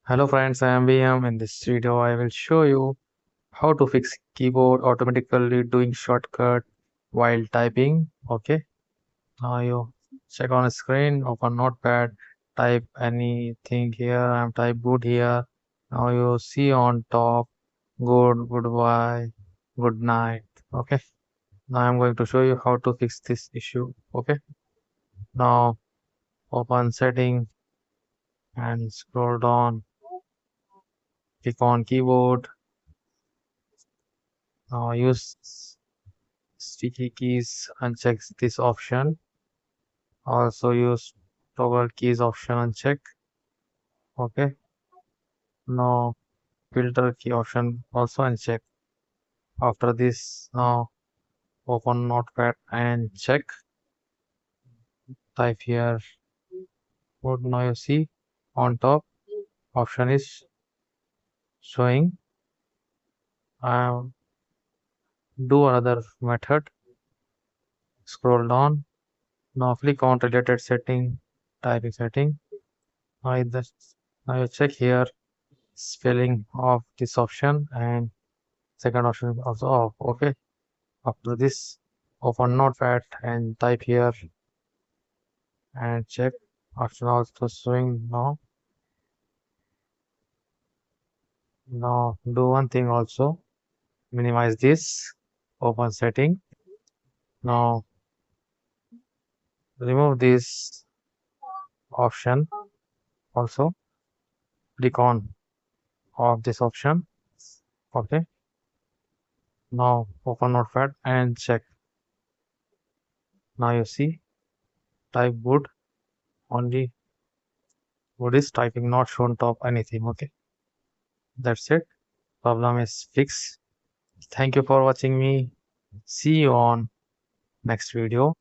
Hello friends, I am VM. In this video, I will show you how to fix keyboard automatically doing shortcut while typing. Okay, now you check on screen, open Notepad, type anything here. I'm type good here. Now you see on top good, goodbye, good night. Okay, now I'm going to show you how to fix this issue. Okay, now open setting and scroll down, click on keyboard. Now use sticky keys uncheck this option. Also use toggle keys option uncheck. Okay. Now filter key option also uncheck. After this, now open notepad and check. Type here. What now you see on top option is showing. Do another method. Scroll down. Now click on related setting. Typing setting. Now, now you check here spelling of this option and second option is also off. Okay. After this, open Notepad and type here and check option also showing now. Now do one thing also. Minimize this. Open setting. Now remove this option also. Click on off this option. Okay. Now open Notepad and check. Now you see type good only good is typing not shown top anything. Okay. That's it. Problem is fixed. Thank you for watching me. See you on next video.